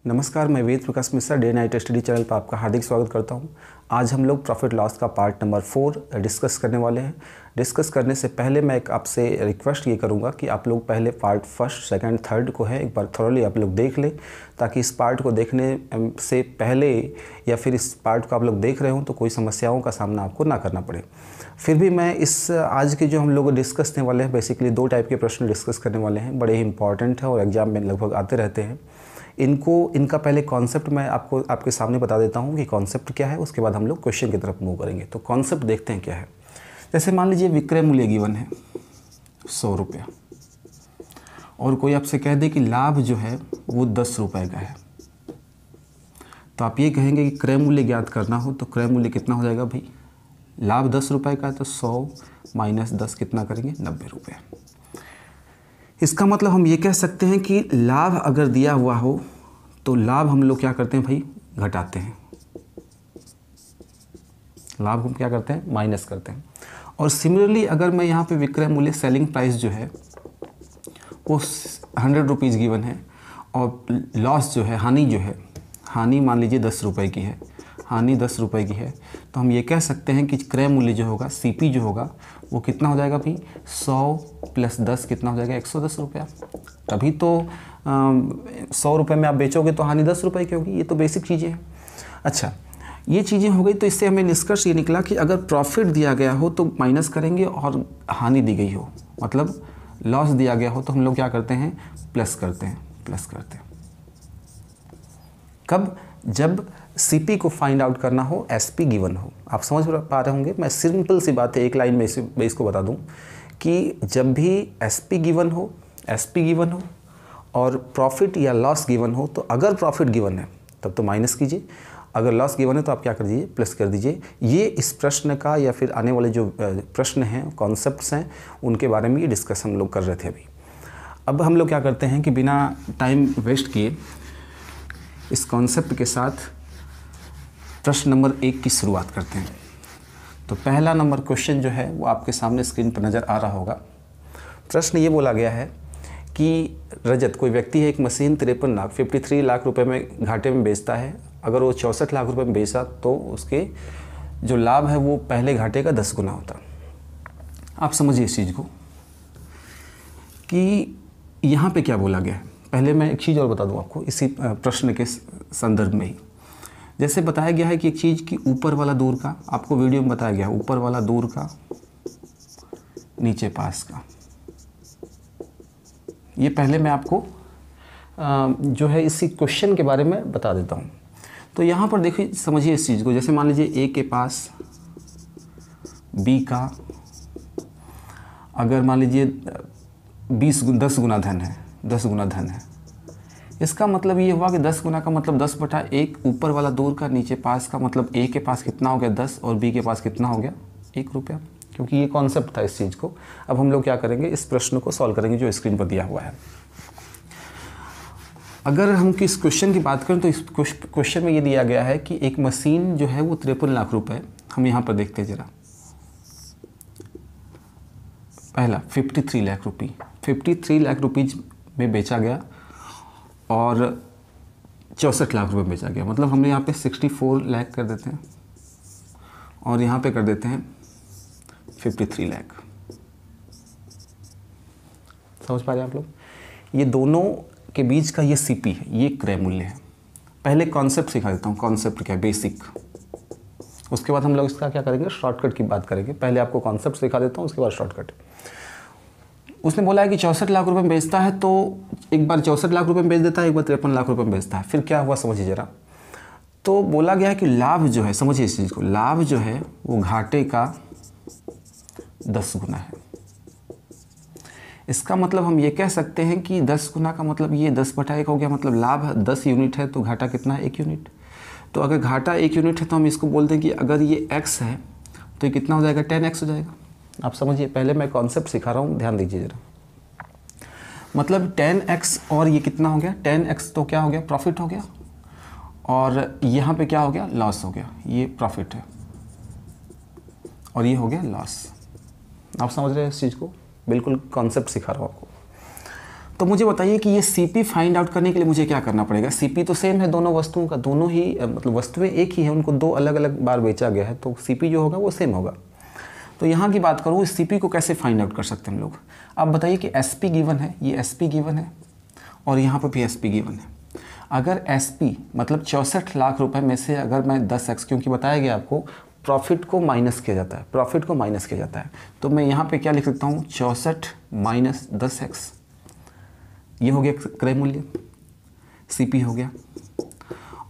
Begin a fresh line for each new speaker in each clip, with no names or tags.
नमस्कार, मैं Ved Prakash Mishra day night study channel पर आपका हार्दिक स्वागत करता हूं। आज हम लोग प्रॉफिट लॉस का पार्ट नंबर 4 डिस्कस करने वाले हैं। डिस्कस करने से पहले मैं एक आपसे रिक्वेस्ट ये करूंगा कि आप लोग पहले पार्ट फर्स्ट, सेकंड, थर्ड को है एक बार थॉरोली आप लोग देख लें, ताकि इस पार्ट को देखने से पहले या फिर इस पार्ट को आप लोग देख रहे हो तो कोई समस्याओं का सामना आपको ना करना पड़े। फिर भी मैं इस आज के जो हम लोग डिस्कस करने वाले हैं, बेसिकली 2 टाइप के प्रश्न डिस्कस करने वाले हैं, बड़े ही इंपॉर्टेंट है और एग्जाम में लगभग आते रहते हैं। इनका पहले कॉन्सेप्ट मैं आपके सामने बता देता हूँ कि कॉन्सेप्ट क्या है, उसके बाद हम लोग क्वेश्चन की तरफ मूव करेंगे। तो कॉन्सेप्ट देखते हैं क्या है। जैसे मान लीजिए विक्रय मूल्य गिवन है 100 रुपया और कोई आपसे कह दे कि लाभ जो है वो 10 रुपये का है, तो आप ये कहेंगे कि क्रय मूल्य ज्ञात करना हो तो क्रय मूल्य कितना हो जाएगा भाई। लाभ 10 रुपये का है तो 100 माइनस 10 कितना करेंगे, 90 रुपये। इसका मतलब हम ये कह सकते हैं कि लाभ अगर दिया हुआ हो तो लाभ हम लोग क्या करते हैं भाई, घटाते हैं। लाभ हम क्या करते हैं, माइनस करते हैं। और सिमिलरली अगर मैं यहाँ पे विक्रय मूल्य सेलिंग प्राइस जो है वो 100 रुपीज़ गिवन है और लॉस जो है, हानि जो है, हानि मान लीजिए 10 रुपये की है, हानि 10 रुपये की है, तो हम ये कह सकते हैं कि क्रय मूल्य जो होगा, सीपी जो होगा वो कितना हो जाएगा भाई, 100 प्लस 10 कितना हो जाएगा, 110 रुपया। तभी तो 100 रुपये में आप बेचोगे तो हानि 10 रुपये की होगी। ये तो बेसिक चीज़ें हैं। अच्छा, ये चीज़ें हो गई, तो इससे हमें निष्कर्ष ये निकला कि अगर प्रॉफिट दिया गया हो तो माइनस करेंगे और हानि दी गई हो, मतलब लॉस दिया गया हो तो हम लोग क्या करते हैं, प्लस करते हैं। कब, जब सीपी को फाइंड आउट करना हो, एसपी गिवन हो। आप समझ पा रहे होंगे, मैं सिंपल सी बात है एक लाइन में इसको बता दूं कि जब भी एसपी गिवन हो और प्रॉफिट या लॉस गिवन हो, तो अगर प्रॉफिट गिवन है तब तो माइनस कीजिए, अगर लॉस गिवन है तो आप क्या कर दीजिए, प्लस कर दीजिए। ये इस प्रश्न का या फिर आने वाले जो प्रश्न हैं, कॉन्सेप्ट्स हैं, उनके बारे में ये डिस्कस हम लोग कर रहे थे अभी। अब हम लोग क्या करते हैं कि बिना टाइम वेस्ट किए इस कॉन्सेप्ट के साथ प्रश्न नंबर 1 की शुरुआत करते हैं। तो पहला नंबर क्वेश्चन जो है वो आपके सामने स्क्रीन पर नज़र आ रहा होगा। प्रश्न ये बोला गया है कि रजत, कोई व्यक्ति है, एक मशीन 53 लाख रुपए में घाटे में बेचता है। अगर वो 64 लाख रुपए में बेचा तो उसके जो लाभ है वो पहले घाटे का 10 गुना होता। आप समझिए इस चीज़ को कि यहाँ पे क्या बोला गया है। पहले मैं एक चीज़ और बता दूँ आपको इसी प्रश्न के संदर्भ में ही। जैसे बताया गया है कि एक चीज़ की ऊपर वाला दूर का, आपको वीडियो में बताया गया है, ऊपर वाला दूर का नीचे पास का। ये पहले मैं आपको जो है इसी क्वेश्चन के बारे में बता देता हूँ। तो यहाँ पर देखिए, समझिए इस चीज़ को। जैसे मान लीजिए ए के पास बी का अगर मान लीजिए 10 गुना धन है, इसका मतलब ये हुआ कि 10 गुना का मतलब 10/1, ऊपर वाला दूर का नीचे पास का, मतलब ए के पास कितना हो गया 10 और बी के पास कितना हो गया 1 रुपया, क्योंकि ये कॉन्सेप्ट था इस चीज़ को। अब हम लोग क्या करेंगे, इस प्रश्न को सॉल्व करेंगे जो स्क्रीन पर दिया हुआ है। अगर हम किस क्वेश्चन की बात करें तो इस क्वेश्चन में ये दिया गया है कि एक मशीन जो है वो 53 लाख रुपए, हम यहाँ पर देखते हैं जरा। पहला 53 लाख रुपीज़ में बेचा गया और 64 लाख रुपए बेचा गया, मतलब हमने यहाँ पे 64 लाख कर देते हैं और यहाँ पे कर देते हैं 53 लाख। समझ पा रहे हैं आप लोग। ये दोनों के बीच का ये सीपी है, ये क्रय मूल्य है। पहले कॉन्सेप्ट सिखा देता हूँ, कॉन्सेप्ट क्या है, बेसिक। उसके बाद हम लोग इसका क्या करेंगे, शॉर्टकट की बात करेंगे। पहले आपको कॉन्सेप्ट सिखा देता हूँ, उसके बाद शॉर्टकट। उसने बोला है कि 64 लाख रुपए में बेचता है, तो एक बार 64 लाख रुपए में बेच देता है, एक बार 53 लाख रुपए में बेचता है। फिर क्या हुआ समझिए ज़रा। तो बोला गया है कि लाभ जो है, समझिए इस चीज़ को, लाभ जो है वो घाटे का 10 गुना है। इसका मतलब हम ये कह सकते हैं कि 10 गुना का मतलब ये 10/1 हो गया, मतलब लाभ 10 यूनिट है तो घाटा कितना है, 1 यूनिट। तो अगर घाटा 1 यूनिट है तो हम इसको बोलते हैं कि अगर ये x है तो ये कितना हो जाएगा, 10x हो जाएगा। आप समझिए, पहले मैं कॉन्सेप्ट सिखा रहा हूँ, ध्यान दीजिए जरा। मतलब 10x और ये कितना हो गया, 10x तो क्या हो गया, प्रॉफिट हो गया, और यहाँ पे क्या हो गया, लॉस हो गया। ये प्रॉफिट है और ये हो गया लॉस। आप समझ रहे हैं इस चीज़ को, बिल्कुल कॉन्सेप्ट सिखा रहा हूँ आपको। तो मुझे बताइए कि ये CP फाइंड आउट करने के लिए मुझे क्या करना पड़ेगा। CP तो सेम है दोनों वस्तुओं का, दोनों ही मतलब वस्तुएं एक ही है, उनको दो अलग अलग बार बेचा गया है, तो CP जो होगा वो सेम होगा। तो यहाँ की बात करूँ, इस CP को कैसे फाइंड आउट कर सकते हैं हम लोग। आप बताइए कि SP गिवन है, ये SP गिवन है और यहाँ पर भी SP गिवन है। अगर SP मतलब 64 लाख रुपए में से अगर मैं 10x, क्योंकि बताया गया आपको प्रॉफिट को माइनस किया जाता है, प्रॉफिट को माइनस किया जाता है, तो मैं यहाँ पे क्या लिख सकता हूँ 64 माइनस 10x, ये हो गया क्रय मूल्य, CP हो गया।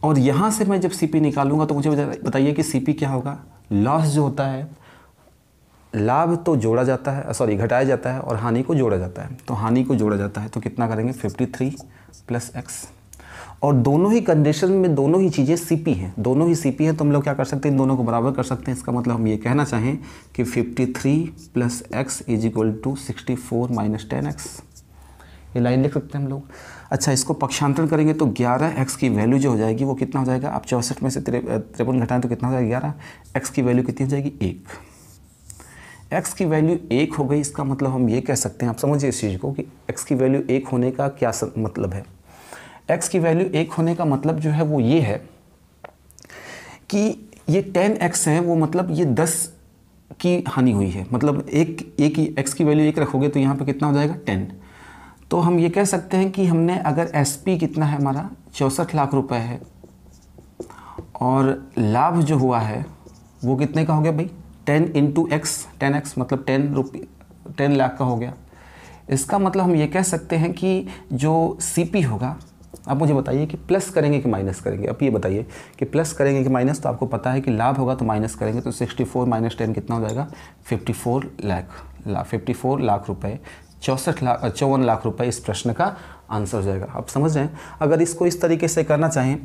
और यहाँ से मैं जब CP निकालूंगा तो मुझे बताइए कि CP क्या होगा। लॉस जो होता है, लाभ तो जोड़ा जाता है, सॉरी घटाया जाता है, और हानि को जोड़ा जाता है। तो हानि को जोड़ा जाता है तो कितना करेंगे 53 प्लस x। और दोनों ही कंडीशन में दोनों ही चीज़ें CP हैं, दोनों ही CP हैं, तो हम लोग क्या कर सकते हैं, इन दोनों को बराबर कर सकते हैं। इसका मतलब हम ये कहना चाहें कि 53 plus x is equal to 64 minus 10x, ये लाइन लिख सकते हैं हम लोग। अच्छा, इसको पक्षांतरण करेंगे तो 11x की वैल्यू जो हो जाएगी वो कितना हो जाएगा। आप 64 में से 53 घटाएं तो कितना हो जाएगा 11। x की वैल्यू कितनी हो जाएगी 1। x की वैल्यू 1 हो गई, इसका मतलब हम ये कह सकते हैं, आप समझिए इस चीज़ को कि x की वैल्यू 1 होने का क्या मतलब है। x की वैल्यू 1 होने का मतलब जो है वो ये है कि ये 10x है, वो मतलब ये 10 की हानि हुई है, मतलब एक ही x की वैल्यू 1 रखोगे तो यहाँ पे कितना हो जाएगा 10। तो हम ये कह सकते हैं कि हमने अगर SP कितना है हमारा 64 लाख रुपए है, और लाभ जो हुआ है वो कितने का हो गया भाई 10 इंटू x, 10x मतलब 10 लाख का हो गया। इसका मतलब हम ये कह सकते हैं कि जो CP होगा, आप मुझे बताइए कि प्लस करेंगे कि माइनस करेंगे। अब ये बताइए कि प्लस करेंगे कि माइनस, तो आपको पता है कि लाभ होगा तो माइनस करेंगे, तो 64 माइनस 10 कितना हो जाएगा 54 लाख रुपए, 54 लाख रुपए इस प्रश्न का आंसर हो जाएगा। आप समझ रहे हैं। अगर इसको इस तरीके से करना चाहें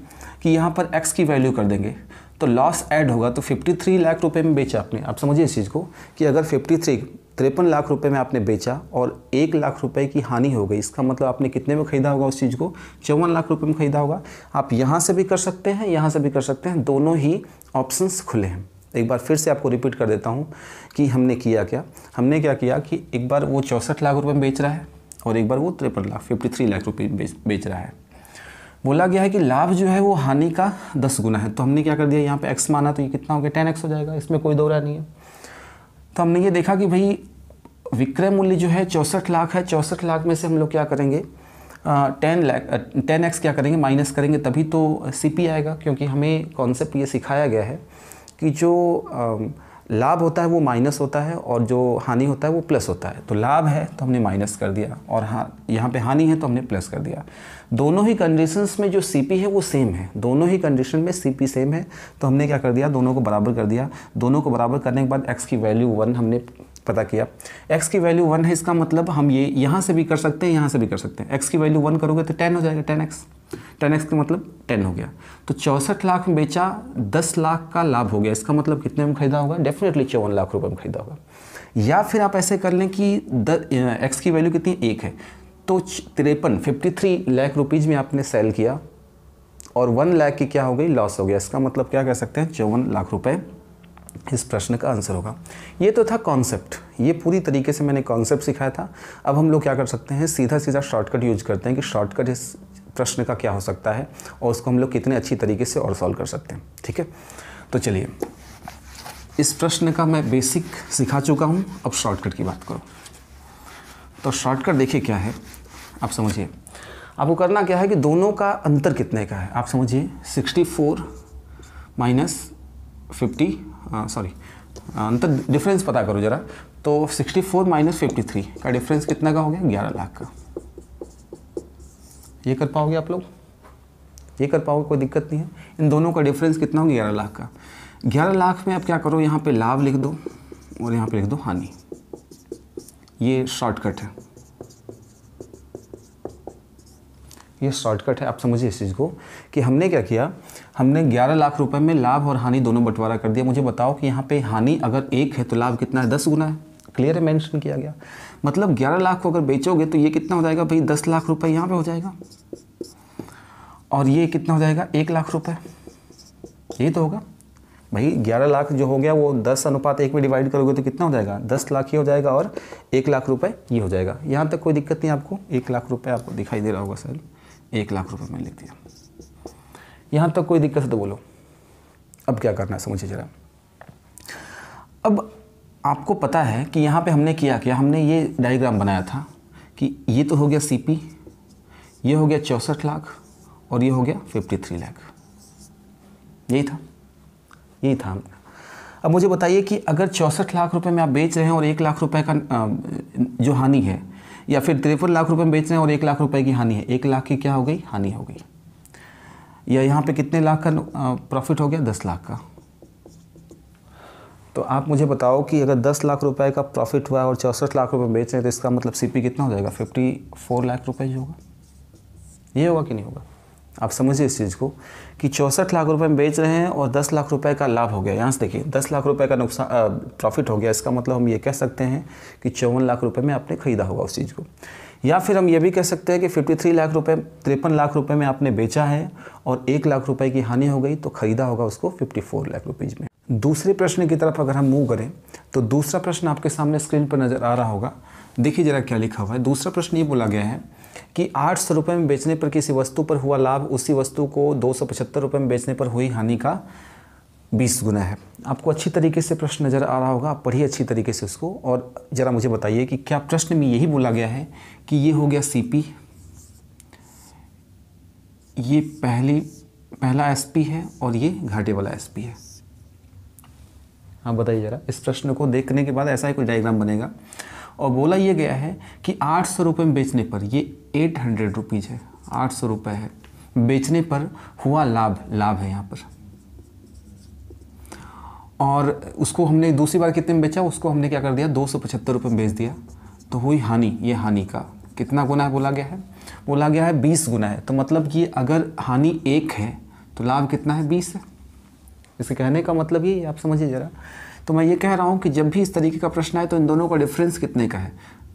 कि यहाँ पर x की वैल्यू कर देंगे तो लॉस ऐड होगा, तो 53 लाख रुपए में बेचा आपने। आप समझिए इस चीज़ को कि अगर 53 लाख रुपए में आपने बेचा और 1 लाख रुपए की हानि हो गई, इसका मतलब आपने कितने में खरीदा होगा उस चीज़ को 54 लाख रुपए में खरीदा होगा। आप यहाँ से भी कर सकते हैं, यहाँ से भी कर सकते हैं, दोनों ही ऑप्शंस खुले हैं। एक बार फिर से आपको रिपीट कर देता हूँ कि हमने किया क्या। हमने क्या किया कि एक बार वो 64 लाख रुपए में बेच रहा है और एक बार वो 53 लाख रुपए बेच रहा है। बोला गया है कि लाभ जो है वो हानि का 10 गुना है, तो हमने क्या कर दिया यहाँ पे x माना, तो ये कितना हो गया 10x हो जाएगा, इसमें कोई दो राय नहीं है। तो हमने ये देखा कि भाई विक्रय मूल्य जो है 64 लाख है, 64 लाख में से हम लोग क्या करेंगे 10x क्या करेंगे माइनस करेंगे, तभी तो CP आएगा, क्योंकि हमें कॉन्सेप्ट ये सिखाया गया है कि जो लाभ होता है वो माइनस होता है और जो हानि होता है वो प्लस होता है। तो लाभ है तो हमने माइनस कर दिया, और हाँ यहाँ पे हानि है तो हमने प्लस कर दिया। दोनों ही कंडीशंस में जो CP है वो सेम है, दोनों ही कंडीशन में CP सेम है, तो हमने क्या कर दिया दोनों को बराबर कर दिया। दोनों को बराबर करने के बाद x की वैल्यू 1 हमने पता किया। x की वैल्यू 1 है, इसका मतलब हम ये यहाँ से भी कर सकते हैं, यहाँ से भी कर सकते हैं। x की वैल्यू 1 करोगे तो 10 हो जाएगा, 10x का मतलब 10 हो गया। तो 64 लाख में बेचा, 10 लाख का लाभ हो गया, इसका मतलब कितने में खरीदा होगा डेफिनेटली 54 लाख रुपए में खरीदा होगा। या फिर आप ऐसे कर लें कि x की वैल्यू कितनी 1 है, तो 53 लाख रुपीज़ में आपने सेल किया और 1 लाख की क्या हो गई लॉस हो गया। इसका मतलब क्या कह सकते हैं 54 लाख रुपए इस प्रश्न का आंसर होगा। ये तो था कॉन्सेप्ट, ये पूरी तरीके से मैंने कॉन्सेप्ट सिखाया था। अब हम लोग क्या कर सकते हैं, सीधा शॉर्टकट यूज करते हैं कि शॉर्टकट इस प्रश्न का क्या हो सकता है और उसको हम लोग कितने अच्छी तरीके से और सॉल्व कर सकते हैं। ठीक है, तो चलिए इस प्रश्न का मैं बेसिक सिखा चुका हूँ, अब शॉर्टकट की बात करो। तो शॉर्टकट देखिए क्या है, आप समझिए। आपको करना क्या है कि दोनों का अंतर कितने का है, आप समझिए 64 माइनस 50 अंतर डिफरेंस पता करो ज़रा। तो 64 माइनस 53 का डिफरेंस कितना का हो गया 11 लाख का। ये कर पाओगे आप लोग, ये कर पाओगे, कोई दिक्कत नहीं है। इन दोनों का डिफरेंस कितना हो गया 11 लाख का। 11 लाख में आप क्या करो, यहाँ पे लाभ लिख दो और यहाँ पे लिख दो हानि। ये शॉर्टकट है, ये शॉर्टकट है। आप समझिए इस चीज़ को कि हमने क्या किया, हमने 11 लाख रुपए में लाभ और हानि दोनों बंटवारा कर दिया। मुझे बताओ कि यहाँ पे हानि अगर 1 है तो लाभ कितना है 10 गुना है, क्लियर है, मेंशन किया गया। मतलब 11 लाख को अगर बेचोगे तो ये कितना हो जाएगा भाई 10 लाख रुपए यहाँ पे हो जाएगा, और ये कितना हो जाएगा 1 लाख रुपए, ये तो होगा। भाई 11 लाख जो हो गया वो 10:1 में डिवाइड करोगे तो कितना हो जाएगा, 10 लाख ही हो जाएगा और 1 लाख रुपए ये हो जाएगा। यहाँ तक कोई दिक्कत नहीं आपको, 1 लाख रुपए आपको दिखाई दे रहा होगा सर, 1 लाख रुपए मैंने लिख दिया। यहाँ तक कोई दिक्कत है तो बोलो। अब क्या करना है समझिए ज़रा। अब आपको पता है कि यहाँ पे हमने क्या किया, हमने ये डायग्राम बनाया था कि ये तो हो गया सीपी, ये हो गया 64 लाख और ये हो गया 53 लाख। यही था। अब मुझे बताइए कि अगर 64 लाख रुपए में आप बेच रहे हैं और 1 लाख रुपए का जो हानि है, या फिर 53 लाख रुपए में बेच रहे हैं और 1 लाख रुपए की हानि है, 1 लाख की क्या हो गई, हानि हो गई। या यहाँ पे कितने लाख का प्रॉफिट हो गया, 10 लाख का। तो आप मुझे बताओ कि अगर 10 लाख रुपए का प्रॉफिट हुआ और 64 लाख रुपए बेच रहे हैं तो इसका मतलब सीपी कितना हो जाएगा, 54 लाख रुपए जो होगा। ये होगा कि नहीं होगा, आप समझिए इस चीज़ को कि 64 लाख रुपए में बेच रहे हैं और 10 लाख रुपए का लाभ हो गया। यहाँ से देखिए 10 लाख रुपए का नुकसान प्रॉफिट हो गया, इसका मतलब हम ये कह सकते हैं कि 54 लाख रुपए में आपने खरीदा होगा उस चीज़ को। या फिर हम ये भी कह सकते हैं कि 53 लाख रुपए में आपने बेचा है और 1 लाख रुपए की हानि हो गई, तो खरीदा होगा उसको 54 लाख रुपीज़ में। दूसरे प्रश्न की तरफ अगर हम मूव करें तो दूसरा प्रश्न आपके सामने स्क्रीन पर नज़र आ रहा होगा। देखिए ज़रा क्या लिखा हुआ है। दूसरा प्रश्न ये बोला गया है कि 800 रुपये में बेचने पर किसी वस्तु पर हुआ लाभ उसी वस्तु को 275 रुपये में बेचने पर हुई हानि का 20 गुना है। आपको अच्छी तरीके से प्रश्न नज़र आ रहा होगा, आप पढ़िए अच्छी तरीके से उसको और ज़रा मुझे बताइए कि क्या प्रश्न में यही बोला गया है कि ये हो गया सीपी, ये पहला एसपी है और ये घाटे वाला एसपी है। हाँ बताइए ज़रा, इस प्रश्न को देखने के बाद ऐसा ही कोई डायग्राम बनेगा और बोला ये गया है कि 800 रुपये में बेचने पर, ये 800 रुपीज़ है, 800 रुपये है, बेचने पर हुआ लाभ है यहाँ पर, और उसको हमने दूसरी बार कितने में बेचा, उसको हमने क्या कर दिया 275 रुपये में बेच दिया, तो हुई हानि। ये हानि का कितना गुना है बोला गया है 20 गुना है। तो मतलब कि अगर हानि 1 है तो लाभ कितना है, 20 है। इसे कहने का मतलब ये आप समझिए ज़रा। तो मैं ये कह रहा हूँ कि जब भी इस तरीके का प्रश्न आए तो इन दोनों का डिफरेंस कितने का है,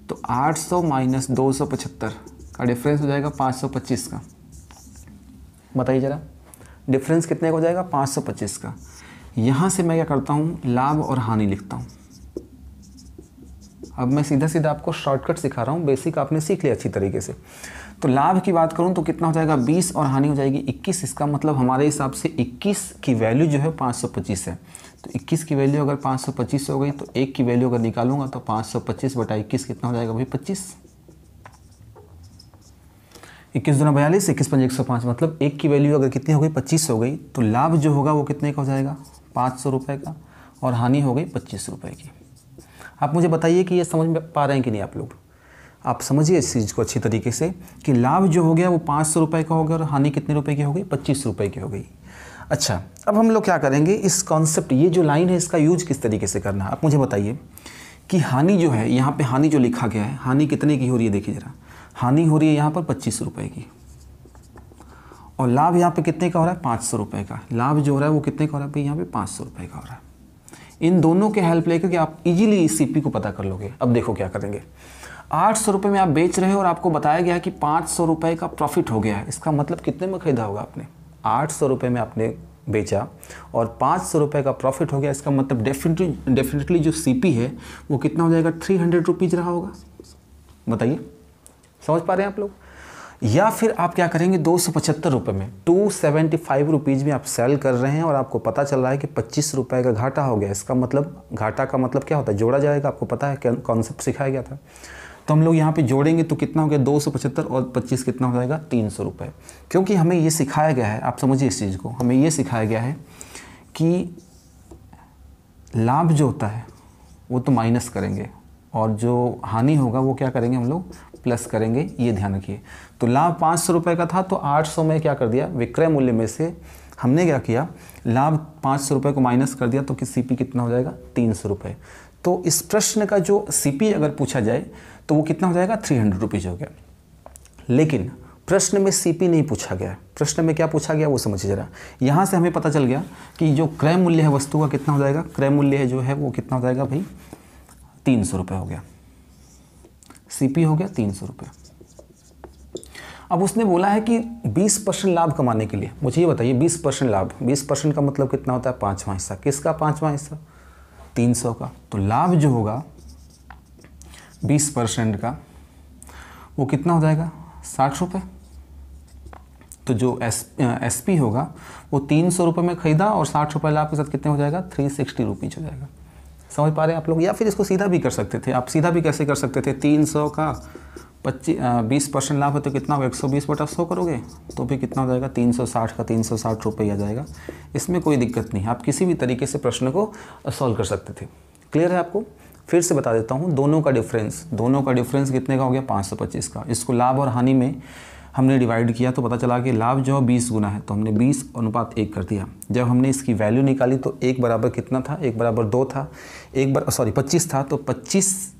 तो 800 माइनस 275 का डिफरेंस हो जाएगा 525 का। बताइए ज़रा, डिफरेंस कितने का हो जाएगा, 525 का। यहाँ से मैं क्या करता हूँ, लाभ और हानि लिखता हूँ। अब मैं सीधा आपको शॉर्टकट सिखा रहा हूँ, बेसिक आपने सीख लिया अच्छी तरीके से। तो लाभ की बात करूँ तो कितना हो जाएगा 20 और हानि हो जाएगी 21। इसका मतलब हमारे हिसाब से 21 की वैल्यू जो है 525 है। तो 21 की वैल्यू अगर 525 हो गई तो 1 की वैल्यू अगर निकालूंगा तो 525/21 कितना हो जाएगा भाई 25। 21 दूना 42, 21 पंजे 105, मतलब 1 की वैल्यू अगर कितनी हो गई 25 हो गई, तो लाभ जो होगा वो कितने का हो जाएगा 500 रुपये का, और हानि हो गई 25 रुपये की। आप मुझे बताइए कि ये समझ में पा रहे हैं कि नहीं आप लोग। आप समझिए इस चीज़ को अच्छी तरीके से कि लाभ जो हो गया वो 500 रुपये का हो गया और हानि कितने रुपए की हो गई, 25 रुपये की हो गई। अच्छा, अब हम लोग क्या करेंगे, इस कॉन्सेप्ट, ये जो लाइन है इसका यूज किस तरीके से करना है। आप मुझे बताइए कि हानि जो है, यहाँ पे हानि जो लिखा गया है, हानि कितने की हो रही है, देखिए ज़रा, हानि हो रही है यहाँ पर 25 रुपये की, और लाभ यहाँ पे कितने का हो रहा है 500 रुपये का। लाभ जो हो रहा है वो कितने का हो रहा है भाई, यहाँ पे 500 रुपये का हो रहा है। इन दोनों के हेल्प लेकर के आप इजीली इस सीपी को पता कर लोगे। अब देखो क्या करेंगे, 800 रुपये में आप बेच रहे हो और आपको बताया गया है कि 500 रुपये का प्रॉफिट हो गया है। इसका मतलब कितने में खरीदा होगा आपने, 800 रुपये में आपने बेचा और 500 रुपये का प्रॉफिट हो गया। इसका मतलब डेफिनेटली जो सीपी है वो कितना हो जाएगा, 300 रुपीज़ रहा होगा। बताइए, समझ पा रहे हैं आप लोग। या फिर आप क्या करेंगे, 275 रुपये में 275 रुपीज़ में आप सेल कर रहे हैं और आपको पता चल रहा है कि 25 रुपये का घाटा हो गया। इसका मतलब, घाटा का मतलब क्या होता है, जोड़ा जाएगा। आपको पता है, कॉन्सेप्ट सिखाया गया था। तो हम लोग यहाँ पे जोड़ेंगे तो कितना हो गया 275 और 25 कितना हो जाएगा 300 रुपये। क्योंकि हमें ये सिखाया गया है, आप समझिए इस चीज़ को, हमें ये सिखाया गया है कि लाभ जो होता है वो तो माइनस करेंगे और जो हानि होगा वो क्या करेंगे, हम लोग प्लस करेंगे। ये ध्यान रखिए। तो लाभ 500 रुपये का था तो 800 में क्या कर दिया, विक्रय मूल्य में से हमने क्या किया, लाभ 500 रुपये को माइनस कर दिया, तो कि सीपी कितना हो जाएगा 300 रुपये। तो इस प्रश्न का जो सीपी अगर पूछा जाए तो वो कितना हो जाएगा 300 रुपीज़ हो गया। लेकिन प्रश्न में सीपी नहीं पूछा गया। प्रश्न में क्या पूछा गया वो समझिए जरा। यहाँ से हमें पता चल गया कि जो क्रय मूल्य है वस्तु का कितना हो जाएगा, क्रय मूल्य जो है वो कितना हो जाएगा भाई 300 रुपये हो गया। सीपी हो गया 300 रुपये। अब उसने बोला है कि 20% लाभ कमाने के लिए मुझे ये बताइए 20% लाभ, 20% का मतलब कितना होता है? 5वां हिस्सा। किसका 5वां हिस्सा? 300 का। तो लाभ जो होगा 20% का वो कितना हो जाएगा? 60 रुपये। तो जो एस पी होगा वो 300 रुपये में खरीदा और 60 रुपये लाभ के साथ कितने हो जाएगा? 360 रुपीज़ हो जाएगा। समझ पा रहे हैं आप लोग? या फिर इसको सीधा भी कर सकते थे। आप सीधा भी कैसे कर सकते थे? 300 का 20% लाभ है तो कितना होगा? 120/100 करोगे तो भी कितना हो जाएगा? 360 का 360 रुपये आ जाएगा। इसमें कोई दिक्कत नहीं, आप किसी भी तरीके से प्रश्न को सॉल्व कर सकते थे। क्लियर है आपको? फिर से बता देता हूँ, दोनों का डिफरेंस कितने का हो गया? 525 का। इसको लाभ और हानि में हमने डिवाइड किया तो पता चला कि लाभ जो 20 गुना है, तो हमने 20:1 कर दिया। जब हमने इसकी वैल्यू निकाली तो 1 बराबर कितना था? 1 बराबर 2 था। 25 था, तो 25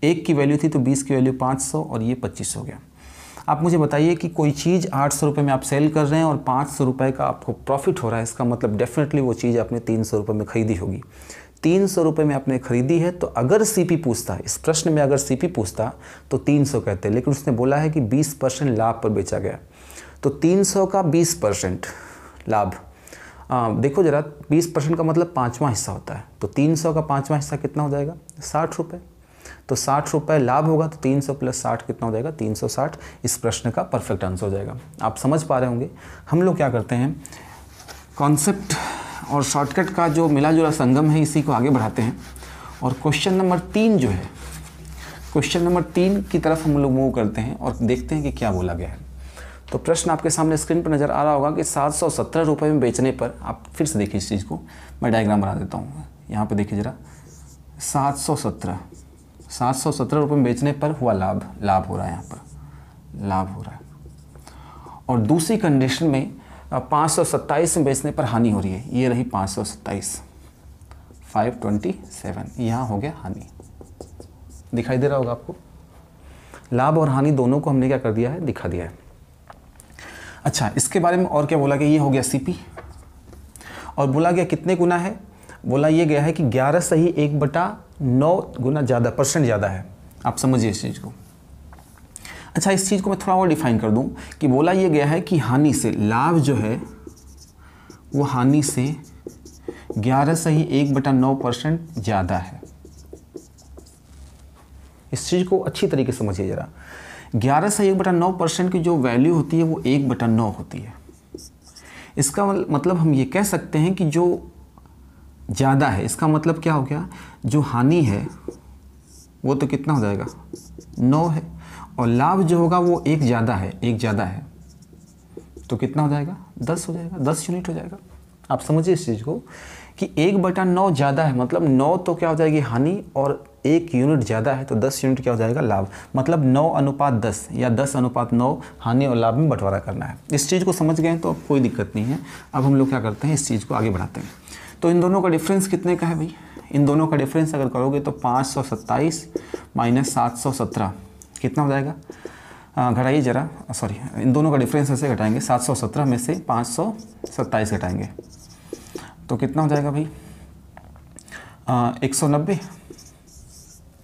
1 की वैल्यू थी तो 20 की वैल्यू 500 और ये 25 हो गया। आप मुझे बताइए कि कोई चीज़ 800 रुपये में आप सेल कर रहे हैं और 500 रुपये का आपको प्रॉफिट हो रहा है, इसका मतलब डेफिनेटली वो चीज़ आपने 300 रुपये में खरीदी होगी। 300 रुपये में आपने खरीदी है, तो अगर सीपी पूछता, इस प्रश्न में अगर सीपी पूछता तो 300 कहते, लेकिन उसने बोला है कि 20% लाभ पर बेचा गया, तो 300 का 20% लाभ। देखो जरा, 20% का मतलब 5वां हिस्सा होता है, तो 300 का 5वां हिस्सा कितना हो जाएगा? 60 रुपये। तो 60 रुपये लाभ होगा, तो 300 + 60 कितना हो जाएगा? 360। इस प्रश्न का परफेक्ट आंसर हो जाएगा। आप समझ पा रहे होंगे। हम लोग क्या करते हैं, कॉन्सेप्ट और शॉर्टकट का जो मिला जुला संगम है, इसी को आगे बढ़ाते हैं। और क्वेश्चन नंबर 3 जो है, क्वेश्चन नंबर 3 की तरफ हम लोग मूव करते हैं और देखते हैं कि क्या बोला गया है। तो प्रश्न आपके सामने स्क्रीन पर नज़र आ रहा होगा कि 717 रुपये में बेचने पर, आप फिर से देखिए इस चीज़ को, मैं डायग्राम बना देता हूँ। यहाँ पर देखिए ज़रा, 717 रुपये में बेचने पर हुआ लाभ हो रहा है, यहाँ पर लाभ हो रहा है। और दूसरी कंडीशन में 527 में बेचने पर हानि हो रही है। ये रही 527, 527, यहाँ हो गया हानि। दिखाई दे रहा होगा आपको? लाभ और हानि दोनों को हमने क्या कर दिया है? दिखा दिया है। अच्छा, इसके बारे में और क्या बोला गया? ये हो गया सीपी। और बोला गया कितने गुना है? बोला ये गया है कि 11 सही 1/9 गुना ज़्यादा, परसेंट ज़्यादा है। आप समझिए इस चीज़ को। अच्छा, इस चीज़ को मैं थोड़ा और डिफाइन कर दूं कि बोला ये गया है कि हानि से लाभ जो है वो हानि से 11 सही 1/9% ज़्यादा है। इस चीज़ को अच्छी तरीके से समझिए ज़रा। 11 से 1/9% की जो वैल्यू होती है वो 1/9 होती है। इसका मतलब हम ये कह सकते हैं कि जो ज़्यादा है, इसका मतलब क्या हो गया? जो हानि है वो तो कितना हो जाएगा? 9 है, और लाभ जो होगा वो 1 ज़्यादा है, तो कितना हो जाएगा? 10 हो जाएगा, 10 यूनिट हो जाएगा। आप समझिए इस चीज़ को कि 1/9 ज़्यादा है, मतलब 9 तो क्या हो जाएगी? हानि, और 1 यूनिट ज़्यादा है तो 10 यूनिट क्या हो जाएगा? लाभ। मतलब 9:10 या 10:9 हानि और लाभ में बंटवारा करना है। इस चीज़ को समझ गए तो अब कोई दिक्कत नहीं है। अब हम लोग क्या करते हैं, इस चीज़ को आगे बढ़ाते हैं। तो इन दोनों का डिफरेंस कितने का है भाई? इन दोनों का डिफरेंस अगर करोगे तो 527 - 717 कितना हो जाएगा? घटाइए ज़रा, सॉरी, इन दोनों का डिफरेंस ऐसे घटाएंगे, 717 में से 527 घटाएंगे तो कितना हो जाएगा भाई? 190।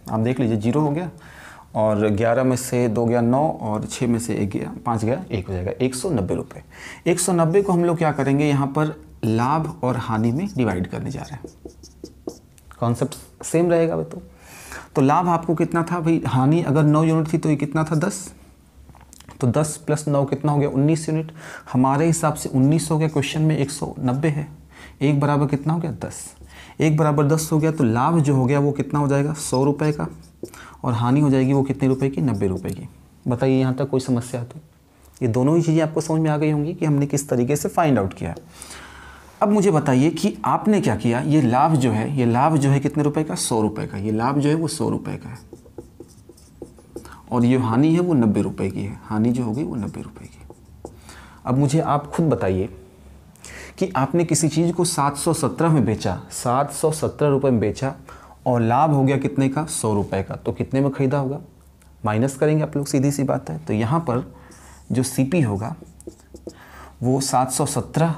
आप देख लीजिए, 0 हो गया, और 11 में से 2 गया 9, और 6 में से 1 गया 5 गया 1 हो जाएगा 190 रुपये। 190 को हम लोग क्या करेंगे? यहाँ पर लाभ और हानि में डिवाइड करने जा रहे हैं। कॉन्सेप्ट सेम रहेगा भाई। तो लाभ आपको कितना था भाई? हानि अगर 9 यूनिट थी तो ये कितना था? 10। तो 10 + 9 कितना हो गया? 19 यूनिट। हमारे हिसाब से 19 हो गया, क्वेश्चन में 190 है। 1 बराबर कितना हो गया? 10। 1 बराबर 10 हो गया, तो लाभ जो हो गया वो कितना हो जाएगा? 100 रुपये का, और हानि हो जाएगी वो कितने रुपए की? 90 रुपये की। बताइए यहाँ तक कोई समस्या है? तो ये दोनों ही चीज़ें आपको समझ में आ गई होंगी कि हमने किस तरीके से फाइंड आउट किया है। अब मुझे बताइए कि आपने क्या किया? ये लाभ जो है कितने रुपए का? 100 रुपये का। ये लाभ जो है वो 100 रुपये का है, और ये हानि है वो 90 रुपये की है। हानि जो होगी वो 90 रुपये की। अब मुझे आप खुद बताइए कि आपने किसी चीज़ को 717 में बेचा, 717 रुपये में बेचा, और लाभ हो गया कितने का? 100 रुपये का। तो कितने में ख़रीदा होगा? माइनस करेंगे आप लोग, सीधी सी बात है। तो यहाँ पर जो सीपी होगा वो 717,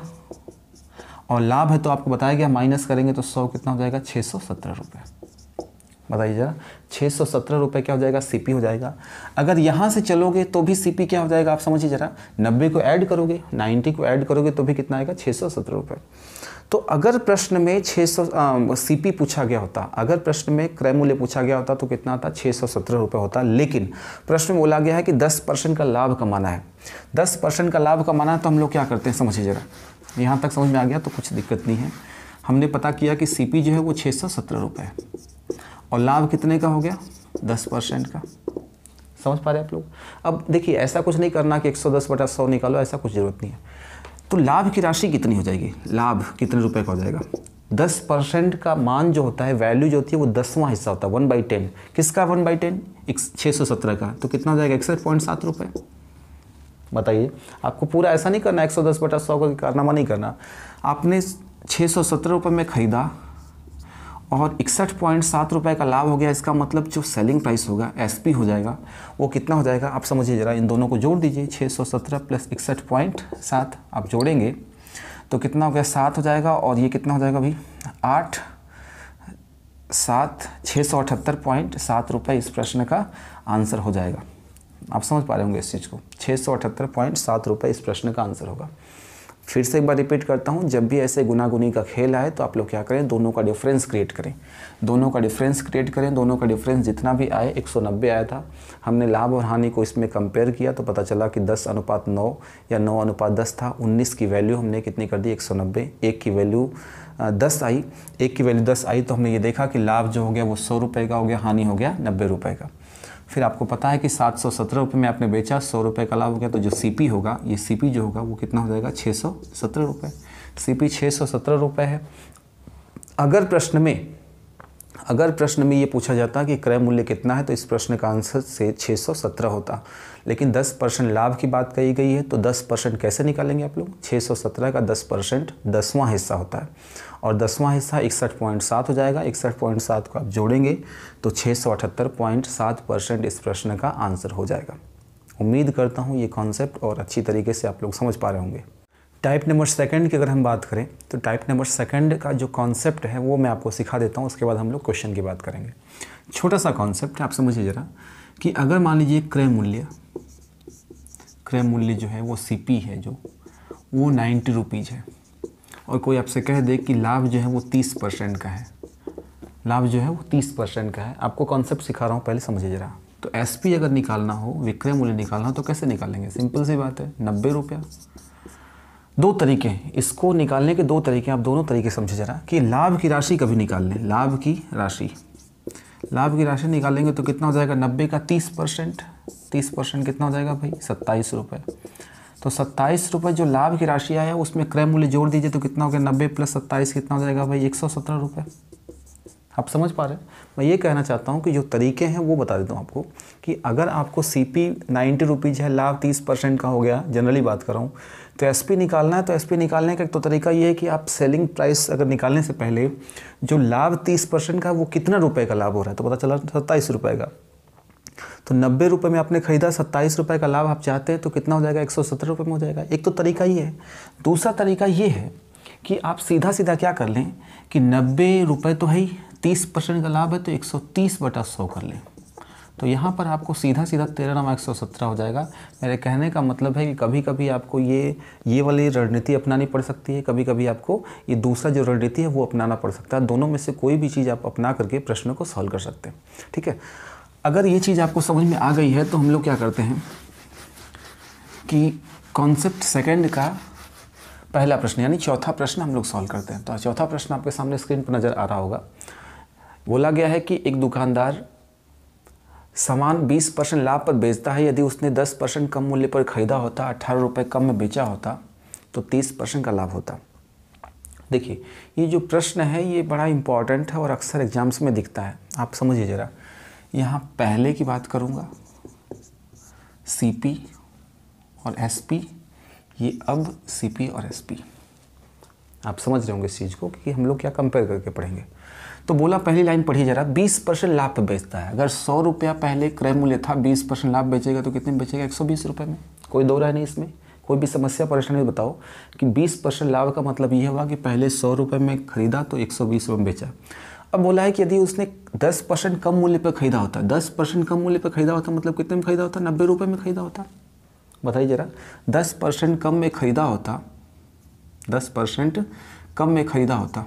और लाभ है तो आपको बताया गया, माइनस करेंगे तो 100 कितना हो जाएगा? 617 रुपये। बताइए जरा, 617 रुपये क्या हो जाएगा, सीपी हो जाएगा। अगर यहाँ से चलोगे तो भी सीपी क्या हो जाएगा, आप समझिए जरा, 90 को ऐड करोगे, 90 को ऐड करोगे तो भी कितना आएगा, 617 रुपये। तो अगर प्रश्न में 600 सीपी पूछा गया होता, अगर प्रश्न में क्रय मूल्य पूछा गया होता तो कितना आता, 617 रुपये होता। लेकिन प्रश्न में बोला गया है कि 10% का लाभ कमाना है, 10% का लाभ कमाना है, तो हम लोग क्या करते हैं, समझिए जरा, यहाँ तक समझ में आ गया तो कुछ दिक्कत नहीं है। हमने पता किया कि सीपी जो है वो 617 रुपये है और लाभ कितने का हो गया, 10% का। समझ पा रहे आप लोग। अब देखिए, ऐसा कुछ नहीं करना कि 110/100 निकालो, ऐसा कुछ ज़रूरत नहीं है। तो लाभ की राशि कितनी हो जाएगी, लाभ कितने रुपए का हो जाएगा, 10% का मान जो होता है, वैल्यू जो होती है वो 10वां हिस्सा होता है, 1/10। किसका 1/10, 617 का, तो कितना हो जाएगा, 61.7 रुपये। बताइए, आपको पूरा ऐसा नहीं करना 110/100 का कारनामा नहीं करना। आपने 617 रुपये में ख़रीदा और 61.7 रुपये का लाभ हो गया, इसका मतलब जो सेलिंग प्राइस होगा, एसपी हो जाएगा, वो कितना हो जाएगा, आप समझिए ज़रा, इन दोनों को जोड़ दीजिए, 617 प्लस 61.7 आप जोड़ेंगे तो कितना हो गया, 7 हो जाएगा, और ये कितना हो जाएगा भाई, 8 7 678.7 रुपये इस प्रश्न का आंसर हो जाएगा। आप समझ पा रहे होंगे इस चीज़ को, 678.7 रुपये इस प्रश्न का आंसर होगा। फिर से एक बार रिपीट करता हूँ, जब भी ऐसे गुना-गुनी का खेल आए तो आप लोग क्या करें, दोनों का डिफरेंस क्रिएट करें, दोनों का डिफरेंस क्रिएट करें। दोनों का डिफरेंस जितना भी आए, 190 आया था, हमने लाभ और हानि को इसमें कंपेयर किया तो पता चला कि 10:9 या 9:10 था। 19 की वैल्यू हमने कितनी कर दी, 190। एक की वैल्यू 10 आई, एक की वैल्यू 10 आई, तो हमने ये देखा कि लाभ जो हो गया वो 100 रुपये का हो गया, हानि हो गया 90 रुपये का। फिर आपको पता है कि 717 रुपये में आपने बेचा, 100 रुपये का लाभ हो गया, तो जो सीपी होगा, ये सीपी जो होगा वो कितना हो जाएगा, 617 रुपये। सीपी 617 रुपये है। अगर प्रश्न में ये पूछा जाता कि क्रय मूल्य कितना है तो इस प्रश्न का आंसर से 617 होता, लेकिन 10% लाभ की बात कही गई है तो 10% कैसे निकालेंगे आप लोग, 617 का 10% 10वां हिस्सा होता है, और 10वां हिस्सा 61.7 हो जाएगा। 61.7 को आप जोड़ेंगे तो 678.7% इस प्रश्न का आंसर हो जाएगा। उम्मीद करता हूँ ये कॉन्सेप्ट और अच्छी तरीके से आप लोग समझ पा रहे होंगे। टाइप नंबर सेकंड की अगर हम बात करें तो टाइप नंबर सेकंड का जो कॉन्सेप्ट है वो मैं आपको सिखा देता हूँ, उसके बाद हम लोग क्वेश्चन की बात करेंगे। छोटा सा कॉन्सेप्ट है, आप समझिए ज़रा, कि अगर मान लीजिए क्रय मूल्य जो है वो सीपी है, जो वो 90 रुपीज़ है, और कोई आपसे कह दे कि लाभ जो है वो 30% का है, लाभ जो है वो 30% का है। आपको कॉन्सेप्ट सिखा रहा हूँ, पहले समझिए ज़रा। तो एसपी अगर निकालना हो, विक्रय मूल्य निकालना हो, तो कैसे निकालेंगे, सिंपल सी बात है, 90 रुपया। दो तरीके हैं इसको निकालने के, दो तरीके, आप दोनों तरीके समझे ज़रा, कि लाभ की राशि कभी निकाल लें, लाभ की राशि निकालेंगे तो कितना हो जाएगा, 90 का 30%, 30% कितना हो जाएगा भाई, 27 रुपये। तो 27 रुपये जो लाभ की राशि आया उसमें क्रय मूल्य जोड़ दीजिए तो कितना हो गया, 90 प्लस 27 कितना हो जाएगा भाई, 117 रुपये। आप समझ पा रहे हैं। मैं ये कहना चाहता हूँ कि जो तरीके हैं वो बता देता हूँ आपको, कि अगर आपको सीपी 90 रुपीज़ है, लाभ 30% का हो गया, जनरली बात कर रहा हूँ, तो एसपी निकालना है। तो एसपी निकालने का एक तो तरीका ये है कि आप सेलिंग प्राइस अगर निकालने से पहले जो लाभ 30% का वो कितना रुपए का लाभ हो रहा है, तो पता चला 27 रुपये का। तो 90 रुपये में आपने खरीदा, 27 रुपये का लाभ आप चाहते हैं तो कितना हो जाएगा, 117 रुपये में हो जाएगा। एक तो तरीका ये है। दूसरा तरीका ये है कि आप सीधा सीधा क्या कर लें कि 90 रुपये तो है ही, 30% का लाभ है तो 130/100 कर लें। तो यहाँ पर आपको सीधा सीधा 13×117 हो जाएगा। मेरे कहने का मतलब है कि कभी कभी आपको ये वाली रणनीति अपनानी पड़ सकती है, कभी कभी आपको ये दूसरा जो रणनीति है वो अपनाना पड़ सकता है। दोनों में से कोई भी चीज़ आप अपना करके प्रश्न को सॉल्व कर सकते हैं। ठीक है, अगर ये चीज़ आपको समझ में आ गई है तो हम लोग क्या करते हैं कि कॉन्सेप्ट सेकंड का पहला प्रश्न यानी चौथा प्रश्न हम लोग सॉल्व करते हैं। तो चौथा प्रश्न आपके सामने स्क्रीन पर नज़र आ रहा होगा। बोला गया है कि एक दुकानदार सामान 20% लाभ पर बेचता है। यदि उसने 10% कम मूल्य पर ख़रीदा होता, 18 रुपये कम में बेचा होता तो 30% का लाभ होता। देखिए, ये जो प्रश्न है ये बड़ा इम्पॉर्टेंट है और अक्सर एग्जाम्स में दिखता है। आप समझिए ज़रा, यहाँ पहले की बात करूँगा, सीपी और एसपी, ये अब सीपी और एसपी। आप समझ रहे होंगे इस चीज़ को कि हम लोग क्या कंपेयर करके पढ़ेंगे। तो बोला, पहली लाइन पढ़िए ज़रा, 20% लाभ पर बेचता है। अगर 100 रुपया पहले क्रय मूल्य था, 20% लाभ बेचेगा तो कितने में बेचेगा, 120 रुपये में। कोई दो राय नहीं इसमें, कोई भी समस्या परेशानी बताओ कि 20% लाभ का मतलब ये होगा कि पहले 100 रुपये में ख़रीदा तो 120 रुपये में बेचा। अब बोला है कि यदि उसने 10% कम मूल्य पर खरीदा होता, 10% कम मूल्य पर खरीदा होता मतलब कितने में खरीदा होता, 90 रुपये में खरीदा होता। बताइए ज़रा, 10% कम में खरीदा होता, 10% कम में खरीदा होता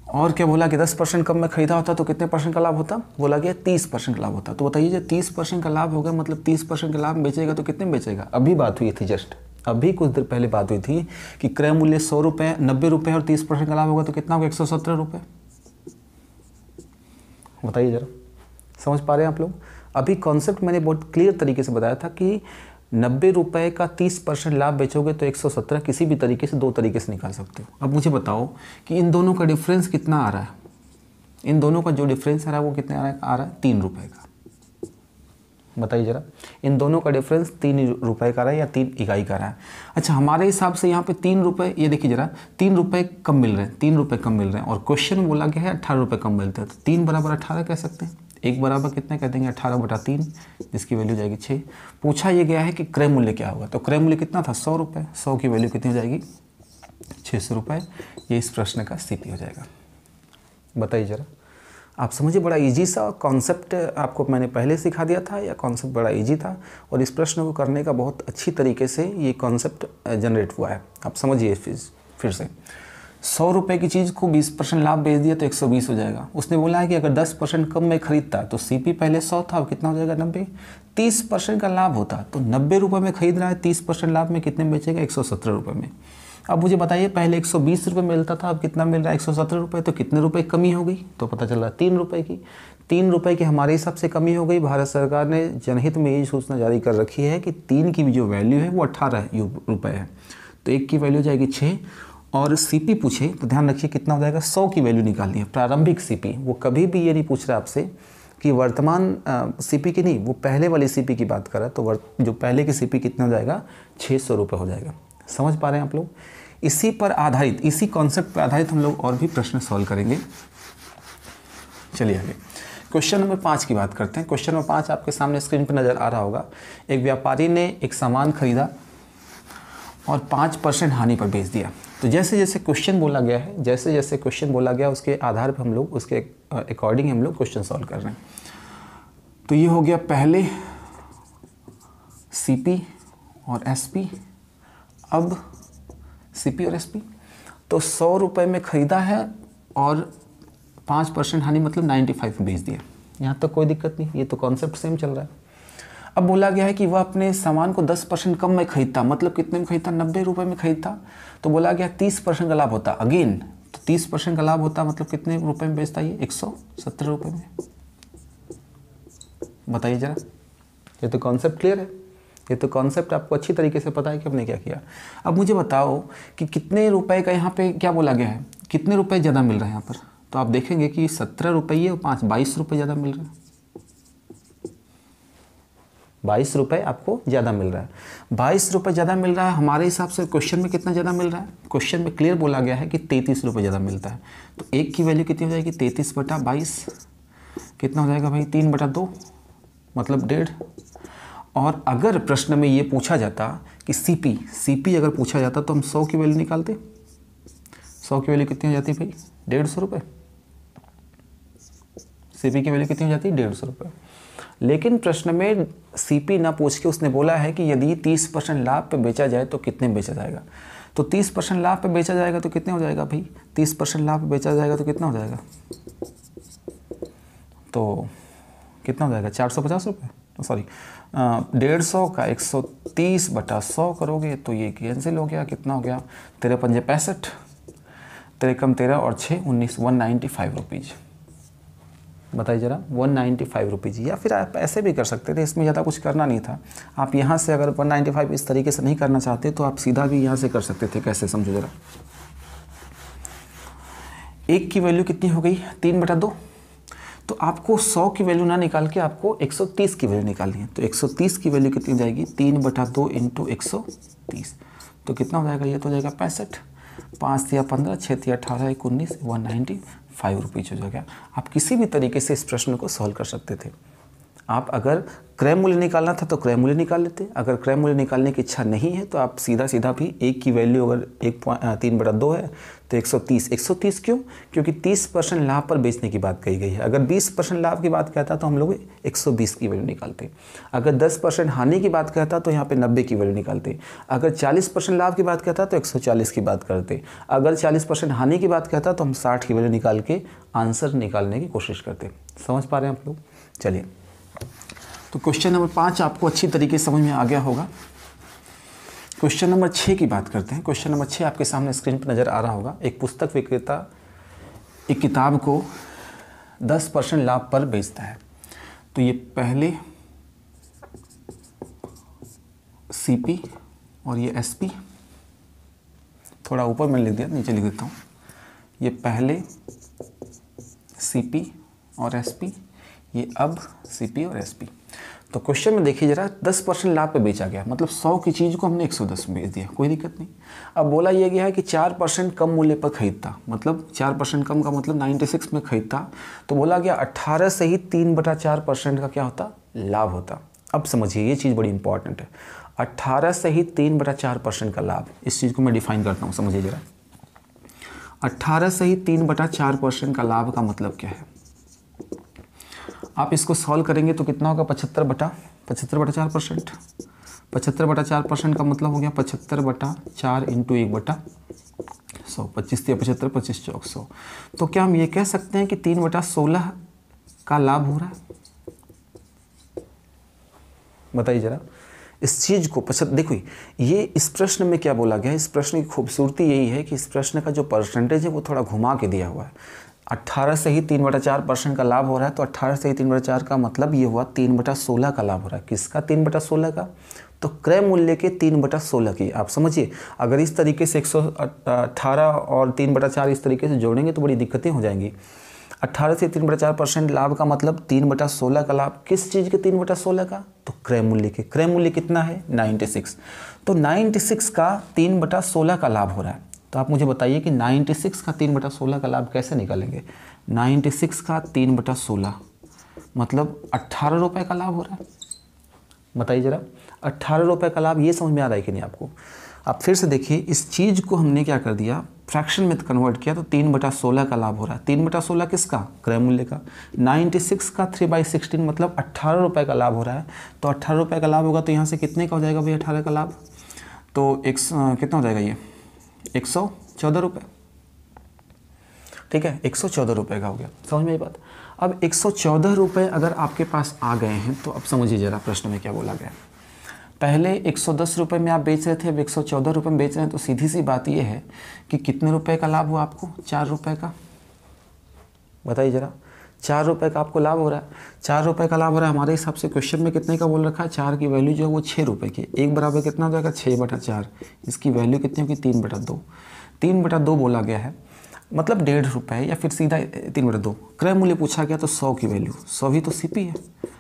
और क्या बोला कि 10% कम में खरीदा होता तो कितने परसेंट का लाभ होता, बोला गया 30% का लाभ होता। तो बताइए जो 30% का लाभ होगा मतलब 30% का लाभ बेचेगा तो कितने में बेचेगा। अभी बात हुई थी, जस्ट अभी कुछ देर पहले बात हुई थी कि क्रय मूल्य 100 रुपये, 90 रुपये और 30% का लाभ होगा तो कितना होगा, 117 रुपये। बताइए ज़रा, समझ पा रहे हैं आप लोग। अभी कॉन्सेप्ट मैंने बहुत क्लियर तरीके से बताया था कि 90 रुपये का 30% लाभ बेचोगे तो 117 किसी भी तरीके से, दो तरीके से निकाल सकते हो। अब मुझे बताओ कि इन दोनों का डिफरेंस कितना आ रहा है। इन दोनों का जो डिफरेंस आ रहा है वो कितना आ रहा है 3 रुपये का। बताइए ज़रा, इन दोनों का डिफरेंस 3 रुपये का रहा है या 3 इकाई का रहा है। अच्छा, हमारे हिसाब से यहाँ पे 3 रुपये, ये देखिए ज़रा 3 रुपये कम मिल रहे हैं, 3 रुपये कम मिल रहे हैं और क्वेश्चन में बोला गया है 18 रुपये कम मिलते हैं। तो 3 बराबर 18 कह सकते हैं, 1 बराबर कितना कह देंगे 18/3, जिसकी वैल्यू जाएगी 6। पूछा ये गया है कि क्रय मूल्य क्या होगा, तो क्रय मूल्य कितना था 100 रुपये, 100 की वैल्यू कितनी हो जाएगी 600 रुपये। ये इस प्रश्न का CP हो जाएगा। बताइए ज़रा, आप समझिए, बड़ा इजी सा कॉन्सेप्ट आपको मैंने पहले सिखा दिया था, या कॉन्सेप्ट बड़ा इजी था और इस प्रश्न को करने का बहुत अच्छी तरीके से ये कॉन्सेप्ट जनरेट हुआ है। आप समझिए फिर से, 100 रुपये की चीज़ को 20% लाभ बेच दिया तो 120 हो जाएगा। उसने बोला है कि अगर 10% कम में खरीदता तो CP पहले 100 था, अब कितना हो जाएगा 90। 30% का लाभ होता तो 90 रुपये में खरीद रहा है, 30% लाभ में कितने में बेचेगा 117 रुपये में। अब मुझे बताइए, पहले 120 रुपये मिलता था, अब कितना मिल रहा है 117 रुपये, तो कितने रुपए कमी हो गई, तो पता चल रहा है 3 रुपये की। 3 रुपये की हमारे हिसाब से कमी हो गई। भारत सरकार ने जनहित में ये सूचना जारी कर रखी है कि 3 की जो वैल्यू है वो 18 रुपये है, तो 1 की वैल्यू जाएगी 6 और CP पूछे तो ध्यान रखिए कितना हो जाएगा, 100 की वैल्यू निकालनी है, प्रारंभिक CP। वो कभी भी ये नहीं पूछ रहा आपसे कि वर्तमान CP की नहीं, वो पहले वाली CP की बात कर रहा है। तो जो पहले की CP कितना हो जाएगा 600 रुपये हो जाएगा। समझ पा रहे हैं आप लोग। इसी पर आधारित, इसी कॉन्सेप्ट पर आधारित हम लोग और भी प्रश्न सॉल्व करेंगे। चलिए आगे क्वेश्चन नंबर 5 की बात करते हैं। क्वेश्चन नंबर 5 आपके सामने स्क्रीन पर नज़र आ रहा होगा। एक व्यापारी ने एक सामान खरीदा और 5% हानि पर बेच दिया। तो जैसे जैसे क्वेश्चन बोला गया है, जैसे जैसे क्वेश्चन बोला गया उसके आधार पर हम लोग उसके अकॉर्डिंग हम लोग क्वेश्चन सॉल्व कर रहे हैं। तो ये हो गया पहले CP और SP, अब CP और SP। तो 100 रुपये में ख़रीदा है और 5% हानि मतलब 95 में बेच दिया। यहाँ तक कोई दिक्कत नहीं, ये तो कॉन्सेप्ट सेम चल रहा है। अब बोला गया है कि वह अपने सामान को 10% कम में खरीदता, मतलब कितने में खरीदता 90 रुपये में खरीदता। तो बोला गया 30% का लाभ होता, अगेन तो 30% का लाभ होता मतलब कितने रुपये में बेचता, ये 117 रुपये में। बताइए ज़रा, ये तो कॉन्सेप्ट क्लियर है, ये तो कॉन्सेप्ट आपको अच्छी तरीके से पता है कि हमने क्या किया। अब मुझे बताओ कि कितने रुपए का यहाँ पे क्या बोला गया है, कितने रुपए ज़्यादा मिल रहे हैं यहाँ पर। तो आप देखेंगे कि 17 रुपये और 22 रुपये ज़्यादा मिल रहे हैं। 22 रुपये आपको ज़्यादा मिल रहा है, 22 रुपये ज़्यादा मिल रहा है। हमारे हिसाब से क्वेश्चन में कितना ज़्यादा मिल रहा है, क्वेश्चन में क्लियर बोला गया है कि 33 रुपये ज़्यादा मिलता है। तो 1 की वैल्यू कितनी हो जाएगी 33/22, कितना हो जाएगा भाई 3/2 मतलब 1.5। और अगर प्रश्न में ये पूछा जाता कि CP अगर पूछा जाता तो हम 100 की वैल्यू निकालते। 100 की वैल्यू कितनी हो जाती भाई 150 रुपये। CP की वैल्यू कितनी हो जाती है 150 रुपये। लेकिन प्रश्न में CP ना पूछ के उसने बोला है कि यदि 30% लाभ पे बेचा जाए तो कितने में बेचा जाएगा। तो 30% लाभ पे बेचा जाएगा तो कितने हो जाएगा भाई, 30% लाभ पे बेचा जाएगा तो कितना हो जाएगा, तो कितना हो जाएगा 450 रुपये, सॉरी 150 का 130/100 करोगे तो ये कैंसिल हो गया। कितना हो गया 13 पंजे 65, 13 कम 13 और 6 19, 195 रुपीज़। बताइए ज़रा 195 रुपीज़। या फिर आप ऐसे भी कर सकते थे, इसमें ज़्यादा कुछ करना नहीं था। आप यहाँ से अगर 195 इस तरीके से नहीं करना चाहते तो आप सीधा भी यहाँ से कर सकते थे। कैसे समझो ज़रा, 1 की वैल्यू कितनी हो गई 3/2। तो आपको 100 की वैल्यू ना निकाल के आपको 130 की वैल्यू निकालनी है। तो 130 की वैल्यू कितनी हो जाएगी 3/2 × 130, तो कितना हो जाएगा, ये तो हो जाएगा 65, 5 या 15, 6 या 18, 19, 195 रुपीज़ हो जाएगा। आप किसी भी तरीके से इस प्रश्न को सॉल्व कर सकते थे। आप अगर क्रय मूल्य निकालना था तो क्रय मूल्य निकाल लेते, अगर क्रय मूल्य निकालने की इच्छा नहीं है तो आप सीधा सीधा भी एक की वैल्यू अगर 3/2 है तो 130। 130 क्यों? क्योंकि 30% लाभ पर बेचने की बात कही गई है। अगर 20% लाभ की बात कहता तो हम लोग 120 की वैल्यू निकालते। अगर 10% हानि की बात कहता तो यहाँ पे 90 की वैल्यू निकालते। अगर 40% लाभ की बात कहता तो 140 की बात करते। अगर 40% हानि की बात कहता तो हम 60 की वैल्यू निकाल के आंसर निकालने की कोशिश करते। समझ पा रहे हैं आप लोग? चलिए, तो क्वेश्चन नंबर 5 आपको अच्छी तरीके से समझ में आ गया होगा। क्वेश्चन नंबर 6 की बात करते हैं। क्वेश्चन नंबर 6 आपके सामने स्क्रीन पर नज़र आ रहा होगा। एक पुस्तक विक्रेता एक किताब को 10% लाभ पर बेचता है। तो ये पहले सीपी और ये एसपी, थोड़ा ऊपर मैंने लिख दिया, नीचे लिख देता हूँ। ये पहले सीपी और एसपी, ये अब सीपी और एसपी। तो क्वेश्चन में देखिए जरा, 10% लाभ पे बेचा गया, मतलब 100 की चीज़ को हमने 110 में बेच दिया, कोई दिक्कत नहीं। अब बोला यह गया है कि 4% कम मूल्य पर खरीदता, मतलब 4% कम का मतलब 96 में खरीदता, तो बोला गया 18 से ही 3/4% का क्या होता? लाभ होता। अब समझिए, ये चीज़ बड़ी इंपॉर्टेंट है। 18 से ही 3/4% का लाभ, इस चीज़ को मैं डिफाइन करता हूँ, समझिए जरा। 18 से ही 3/4% का लाभ का मतलब क्या है? आप इसको सॉल्व करेंगे तो कितना होगा? 75/4%। 75/4% का मतलब हो गया 75/4 इंटू 1/100। 25 या 75, 25 चौक 100। तो क्या हम ये कह सकते हैं कि 3/16 का लाभ हो रहा है? बताइए जरा इस चीज़ को। देखो, ये इस प्रश्न में क्या बोला गया है, इस प्रश्न की खूबसूरती यही है कि इस प्रश्न का जो परसेंटेज है वो थोड़ा घुमा के दिया हुआ है। 18 से ही 3/4% का लाभ हो रहा है, तो 18 से ही 3/4 का मतलब ये हुआ 3/16 का लाभ हो रहा है। किसका 3/16 का? तो क्रय मूल्य के 3/16 की। आप समझिए, अगर इस तरीके से 118 और 3/4 इस तरीके से जोड़ेंगे तो बड़ी दिक्कतें हो जाएंगी। 18 से 3/4% लाभ का मतलब 3/16 का लाभ। किस चीज़ के 3/16 का? तो क्रय मूल्य के। क्रय मूल्य कितना है? 96। तो 96 का 3/16 का लाभ हो रहा है। तो आप मुझे बताइए कि 96 का 3/16 का लाभ कैसे निकालेंगे? 96 का 3/16 मतलब 18 रुपये का लाभ हो रहा है। बताइए ज़रा, 18 रुपये का लाभ, ये समझ में आ रहा है कि नहीं आपको? आप फिर से देखिए, इस चीज़ को हमने क्या कर दिया, फ्रैक्शन में कन्वर्ट किया, तो 3/16 का लाभ हो रहा है। 3/16 किसका? क्रय मूल्य का। 96 का 3/16 मतलब 18 रुपये का लाभ हो रहा है। तो 18 रुपये का लाभ होगा तो यहाँ से कितने का हो जाएगा भाई 18 का लाभ? तो कितना हो जाएगा ये? 114 रुपये। ठीक है, 114 रुपये का हो गया। समझ में आई बात? अब 114 रुपये अगर आपके पास आ गए हैं तो अब समझिए ज़रा प्रश्न में क्या बोला गया। पहले 110 रुपये में आप बेच रहे थे, अब 114 रुपये में बेच रहे हैं, तो सीधी सी बात ये है कि कितने रुपए का लाभ हुआ आपको? 4 रुपये का। बताइए ज़रा, 4 रुपये का आपको लाभ हो रहा है। 4 रुपये का लाभ हो रहा है। हमारे हिसाब से क्वेश्चन में कितने का बोल रखा है? 4 की वैल्यू जो है वो 6 रुपये की। एक बराबर कितना हो जाएगा? 6/4। इसकी वैल्यू कितनी होगी? 3/2। 3/2 बोला गया है, मतलब 1.5 रुपये, या फिर सीधा 3/2। क्रय मूल्य पूछा गया तो 100 की वैल्यू, 100 ही तो सीपी है।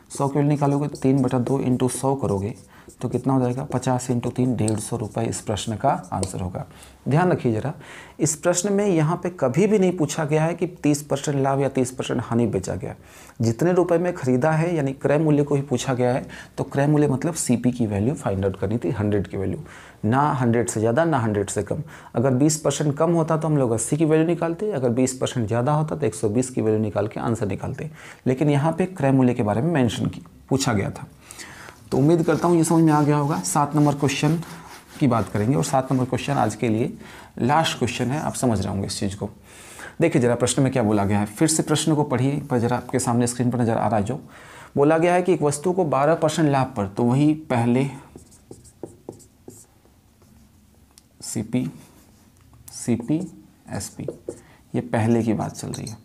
100 की वैल्यू निकालोगे तो 3/2 इंटू 100 करोगे तो कितना हो जाएगा? 50 इंटू 3, 150 रुपये इस प्रश्न का आंसर होगा। ध्यान रखिए जरा, इस प्रश्न में यहाँ पे कभी भी नहीं पूछा गया है कि 30% लाभ या 30% हानि बेचा गया। जितने रुपए में खरीदा है यानी क्रय मूल्य को ही पूछा गया है। तो क्रय मूल्य मतलब सीपी की वैल्यू फाइंड आउट करनी थी, 100 की वैल्यू, ना 100 से ज़्यादा ना 100 से कम। अगर 20% कम होता तो हम लोग 80 की वैल्यू निकालते, अगर 20% ज़्यादा होता तो 120 की वैल्यू निकाल के आंसर निकालते। लेकिन यहाँ पे क्रय मूल्य के बारे में मेंशन पूछा गया था। तो उम्मीद करता हूँ ये समझ में आ गया होगा। 7 नंबर क्वेश्चन की बात करेंगे और 7 नंबर क्वेश्चन आज के लिए लास्ट क्वेश्चन है। आप समझ रहे होंगे इस चीज़ को। देखिए जरा प्रश्न में क्या बोला गया है, फिर से प्रश्न को पढ़िए पर जरा आपके सामने स्क्रीन पर नज़र आ रहा है। जो बोला गया है कि एक वस्तु को 12% लाभ पर, तो वही पहले सीपी, एसपी, ये पहले की बात चल रही है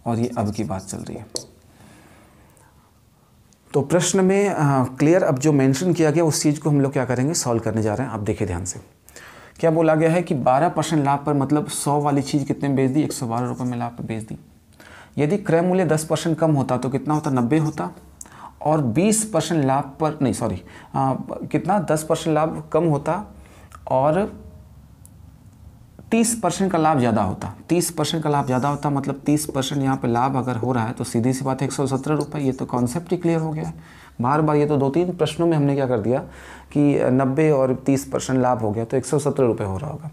और ये अब की बात चल रही है। तो प्रश्न में क्लियर अब जो मेंशन किया गया उस चीज़ को हम लोग क्या करेंगे, सॉल्व करने जा रहे हैं। आप देखिए ध्यान से, क्या बोला गया है कि 12% लाभ पर, मतलब 100 वाली चीज़ कितने में बेच दी? 112 रुपये में लाभ पर बेच दी। यदि क्रय मूल्य 10% कम होता तो कितना होता? 90 होता। और 20% लाभ पर, नहीं सॉरी, कितना 10% लाभ कम होता और 30% का लाभ ज़्यादा होता, 30% का लाभ ज़्यादा होता, मतलब 30% यहाँ पे लाभ अगर हो रहा है तो सीधी सी बात है 117 रुपये। ये तो कॉन्सेप्ट ही क्लियर हो गया है। बार बार ये तो 2-3 प्रश्नों में हमने क्या कर दिया कि 90 और 30% लाभ हो गया तो 117 रुपये हो रहा होगा।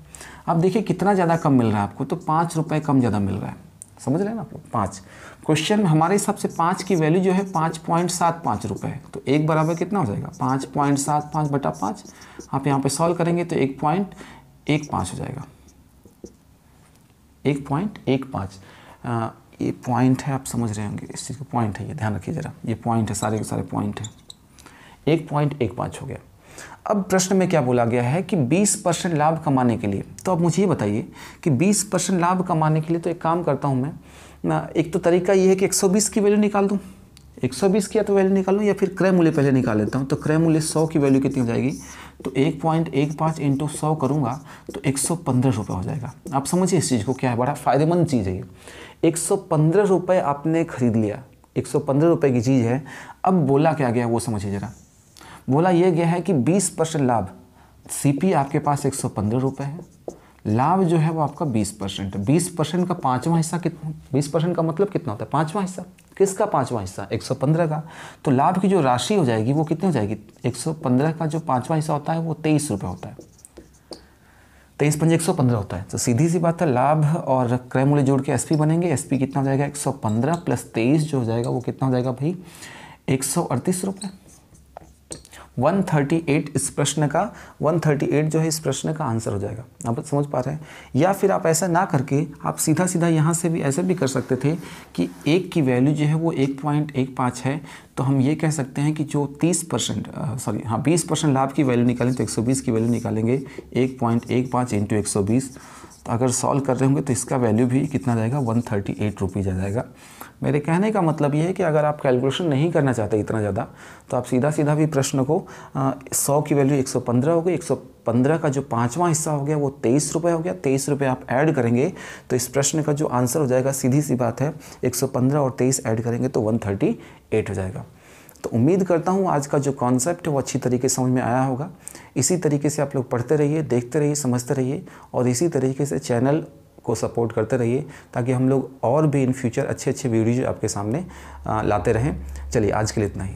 अब देखिए कितना ज़्यादा कम मिल रहा है आपको, तो 5 रुपये कम ज़्यादा मिल रहा है, समझ रहे हैं ना आप लोग। 5 क्वेश्चन में हमारे हिसाब से 5 की वैल्यू जो है 5.75 रुपये है, तो 1 बराबर कितना हो जाएगा 5.75 बटा 5। आप यहाँ पे सॉल्व करेंगे तो 1.15 हो जाएगा, 1.15। ये पॉइंट है, आप समझ रहे होंगे इस चीज़ को, पॉइंट है ये, ध्यान रखिए ज़रा, ये पॉइंट है, सारे के सारे पॉइंट है। 1.15 हो गया। अब प्रश्न में क्या बोला गया है कि 20% लाभ कमाने के लिए, तो अब मुझे ये बताइए कि 20% लाभ कमाने के लिए, तो एक काम करता हूँ मैं ना, एक तो तरीका ये है कि 120 की वैल्यू निकाल दूँ, 120 की या तो वैल्यू निकाल लूँ, या फिर क्रय मूल्य पहले निकाल लेता हूँ। तो क्रय मूल्य 100 की वैल्यू कितनी हो जाएगी, तो 1.15 इंटू 100 करूँगा तो 115 रुपये हो जाएगा। आप समझिए इस चीज़ को, क्या है, बड़ा फ़ायदेमंद चीज़ है ये। 115 रुपये आपने खरीद लिया, 115 रुपये की चीज़ है। अब बोला क्या गया वो समझिए ज़रा, बोला ये गया है कि 20% लाभ, सीपी आपके पास 115 रुपये है, लाभ जो है वो आपका 20% है। 20% का 5वां हिस्सा कितना, 20% का मतलब कितना होता है, 5वां हिस्सा। किसका 5वां हिस्सा, 115 का। तो लाभ की जो राशि हो जाएगी वो कितनी हो जाएगी, 115 का जो 5वां हिस्सा होता है वो 23 रुपये होता है, 23×5 115 होता है। तो सीधी सी बात है, लाभ और क्रय मूल्य जोड़ के एसपी बनेंगे। एसपी कितना हो जाएगा, 115 प्लस 23 जो हो जाएगा वो कितना हो जाएगा भाई, 138 रुपये। 138 इस प्रश्न का, 138 जो है इस प्रश्न का आंसर हो जाएगा। आप समझ पा रहे हैं। या फिर आप ऐसा ना करके आप सीधा सीधा यहाँ से भी ऐसे भी कर सकते थे कि 1 की वैल्यू जो है वो 1.15 है, तो हम ये कह सकते हैं कि जो 20% लाभ की वैल्यू निकालें तो 120 की वैल्यू निकालेंगे, 1.15 इंटू 120। तो अगर सॉल्व कर रहे होंगे तो इसका वैल्यू भी कितना जाएगा, 138 रुपीज़ आ जाएगा। मेरे कहने का मतलब ये है कि अगर आप कैलकुलेशन नहीं करना चाहते इतना ज़्यादा, तो आप सीधा सीधा भी प्रश्न को 100 की वैल्यू 115 हो गई, 115 का जो 5वां हिस्सा हो गया वो 23 रुपये हो गया, 23 रुपये आप ऐड करेंगे तो इस प्रश्न का जो आंसर हो जाएगा, सीधी सी बात है, 115 और 23 ऐड करेंगे तो 138 हो जाएगा। तो उम्मीद करता हूँ आज का जो कॉन्सेप्ट है वो अच्छी तरीके से समझ में आया होगा। इसी तरीके से आप लोग पढ़ते रहिए, देखते रहिए, समझते रहिए, और इसी तरीके से चैनल को सपोर्ट करते रहिए, ताकि हम लोग और भी इन फ्यूचर अच्छे अच्छे वीडियो आपके सामने लाते रहें। चलिए आज के लिए इतना ही।